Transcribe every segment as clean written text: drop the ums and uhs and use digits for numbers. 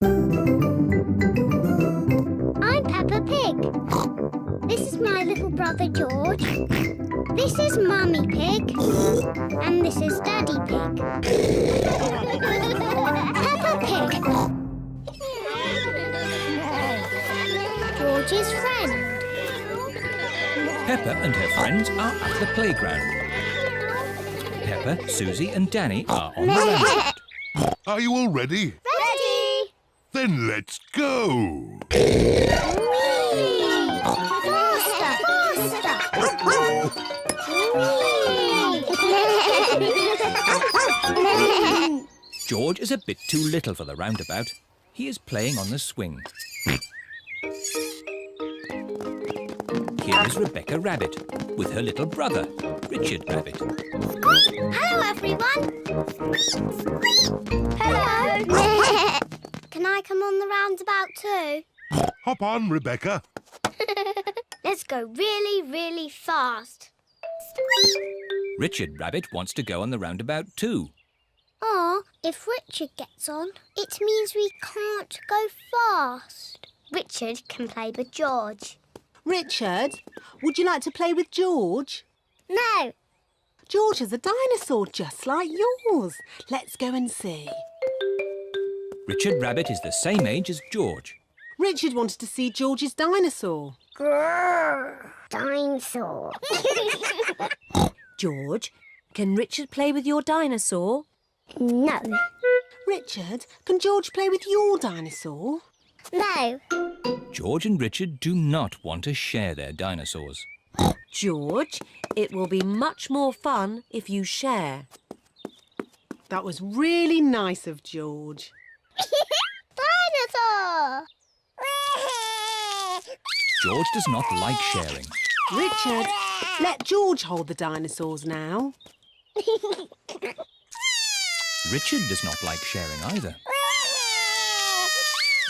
I'm Peppa Pig. This is my little brother George. This is Mummy Pig. And this is Daddy Pig. Peppa Pig. George's friend. Peppa and her friends are at the playground. Peppa, Susie and Danny are on the roundabout. Are you all ready? Ready! Then let's go! Faster! Faster! George is a bit too little for the roundabout. He is playing on the swing. Here is Rebecca Rabbit with her little brother, Richard Rabbit. Hello, everyone. Hello. Can I come on the roundabout too? Hop on, Rebecca. Let's go really, really fast. Richard Rabbit wants to go on the roundabout too. Oh, if Richard gets on, it means we can't go fast. Richard can play with George. Richard, would you like to play with George? No. George is a dinosaur just like yours. Let's go and see. Richard Rabbit is the same age as George. Richard wanted to see George's dinosaur. Grrr, dinosaur. George, can Richard play with your dinosaur? No. Richard, can George play with your dinosaur? No. George and Richard do not want to share their dinosaurs. George, it will be much more fun if you share. That was really nice of George. Dinosaur! George does not like sharing. Richard, let George hold the dinosaurs now. Richard does not like sharing either.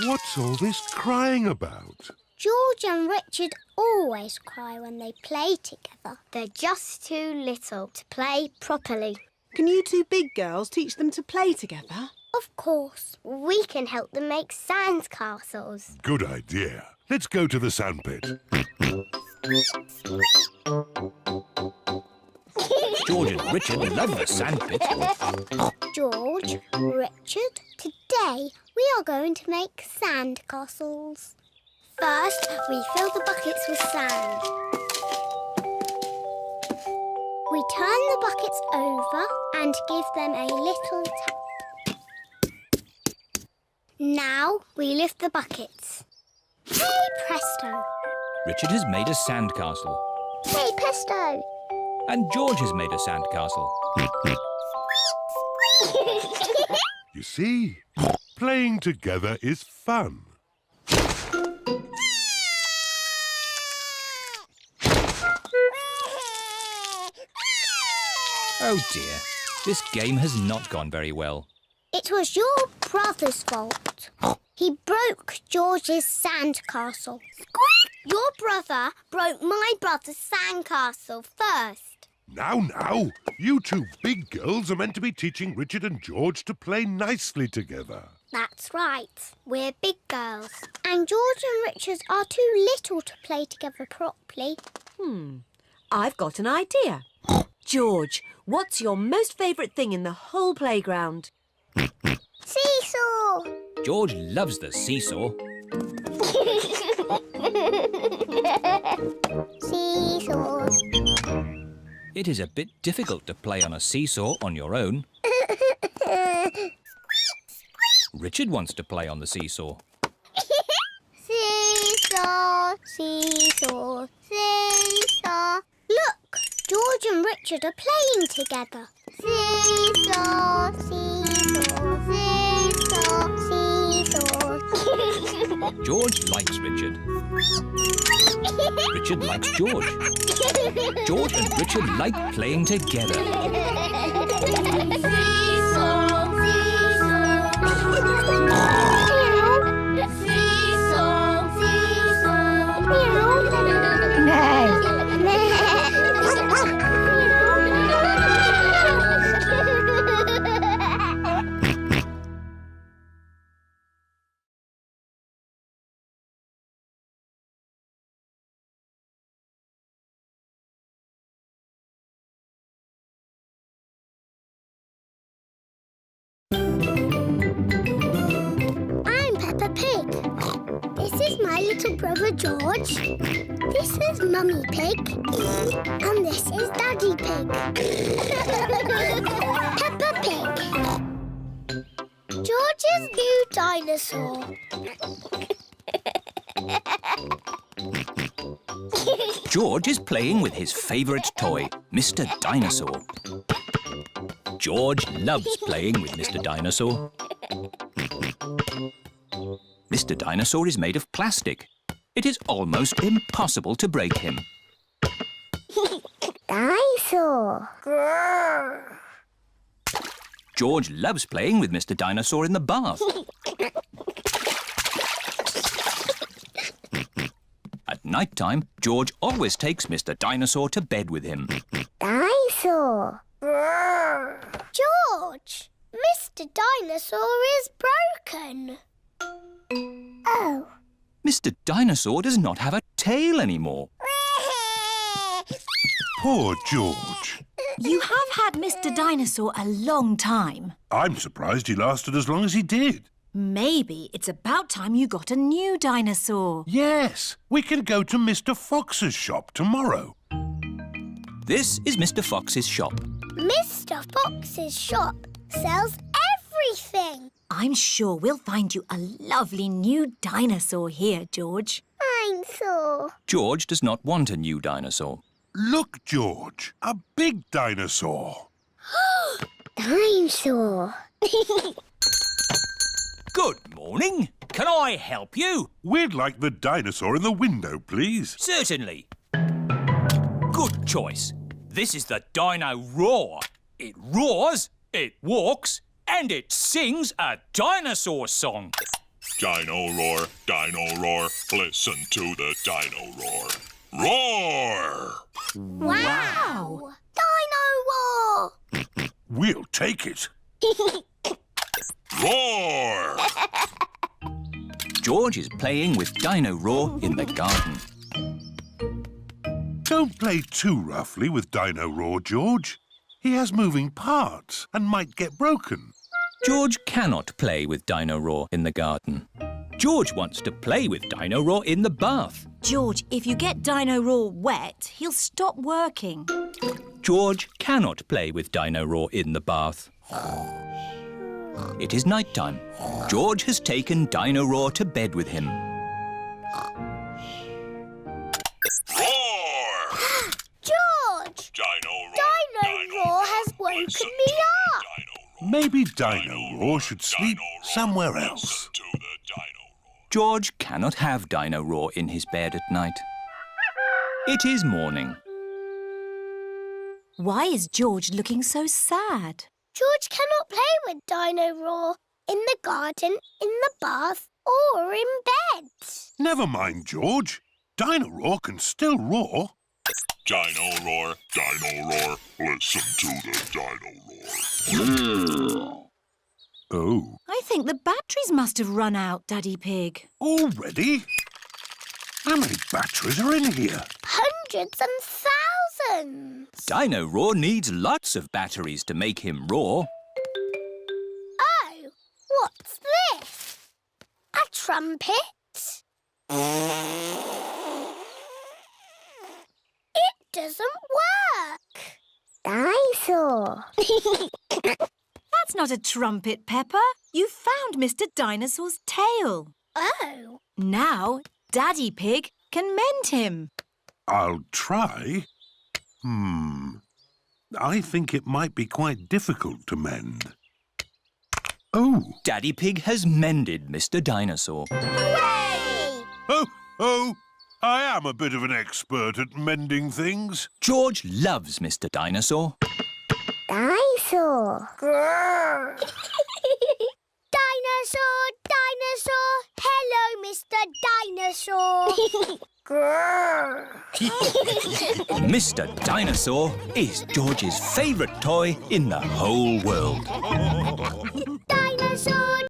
What's all this crying about? George and Richard always cry when they play together. They're just too little to play properly. Can you two big girls teach them to play together? Of course. We can help them make sand castles. Good idea. Let's go to the sandpit. George and Richard love the sandpit. George, Richard, today we are going to make sand castles. First, we fill the buckets with sand. We turn the buckets over and give them a little tap. Now we lift the buckets. Hey, presto! Richard has made a sandcastle. Hey, presto! And George has made a sandcastle. You see, playing together is fun. Oh dear, this game has not gone very well. It was your brother's fault. He broke George's sandcastle. Your brother broke my brother's sandcastle first. Now, you two big girls are meant to be teaching Richard and George to play nicely together. That's right. We're big girls. And George and Richard are too little to play together properly. I've got an idea. George, what's your most favourite thing in the whole playground? Seesaw! George loves the seesaw. Seesaw. It is a bit difficult to play on a seesaw on your own. Richard wants to play on the seesaw. Seesaw, seesaw, seesaw. Look, George and Richard are playing together. Seesaw, seesaw, seesaw, seesaw. George likes Richard. Richard likes George. George and Richard like playing together. Brother George. This is Mummy Pig. And this is Daddy Pig. Peppa Pig. George's new dinosaur. George is playing with his favourite toy, Mr. Dinosaur. George loves playing with Mr. Dinosaur. Mr. Dinosaur is made of plastic. It is almost impossible to break him. Dinosaur. Grrr. George loves playing with Mr. Dinosaur in the bath. At night time, George always takes Mr. Dinosaur to bed with him. Dinosaur. Grrr. George, Mr. Dinosaur is broken. Oh. Mr. Dinosaur does not have a tail anymore. Poor George. You have had Mr. Dinosaur a long time. I'm surprised he lasted as long as he did. Maybe it's about time you got a new dinosaur. Yes, we can go to Mr. Fox's shop tomorrow. This is Mr. Fox's shop. Mr. Fox's shop sells everything. I'm sure we'll find you a lovely new dinosaur here, George. Dinosaur. George does not want a new dinosaur. Look, George, a big dinosaur. Dinosaur. Good morning. Can I help you? We'd like the dinosaur in the window, please. Certainly. Good choice. This is the Dino Roar. It roars, it walks, and it sings a dinosaur song. Dino roar, listen to the dino roar. Roar! Wow! Dino Roar! We'll take it. Roar! George is playing with Dino Roar in the garden. Don't play too roughly with Dino Roar, George. He has moving parts and might get broken. George cannot play with Dino Roar in the garden. George wants to play with Dino Roar in the bath. George, if you get Dino Roar wet, he'll stop working. George cannot play with Dino Roar in the bath. It is night time. George has taken Dino Roar to bed with him. Roar! George! Dino roar! Dino Roar has woken Listen me to the up. dino roar. Maybe Dino Roar should sleep Dino roar, somewhere listen else. to the dino roar. George cannot have Dino Roar in his bed at night. It is morning. Why is George looking so sad? George cannot play with Dino Roar in the garden, in the bath, or in bed. Never mind, George. Dino Roar can still roar. Dino roar, listen to the dino roar. Oh, I think the batteries must have run out, Daddy Pig. already? How many batteries are in here? Hundreds and thousands. Dino Roar needs lots of batteries to make him roar. Oh, what's this? A trumpet? It doesn't work. Dinosaur. That's not a trumpet, Peppa. You found Mr. Dinosaur's tail. Oh. Now, Daddy Pig can mend him. I'll try. I think it might be quite difficult to mend. Oh, Daddy Pig has mended Mr. Dinosaur. Hooray! oh, I am a bit of an expert at mending things. George loves Mr. Dinosaur. Dinosaur. Grrr. Dinosaur, dinosaur. Hello, Mr. Dinosaur. Grrr. Mr. Dinosaur is George's favourite toy in the whole world. Dinosaur,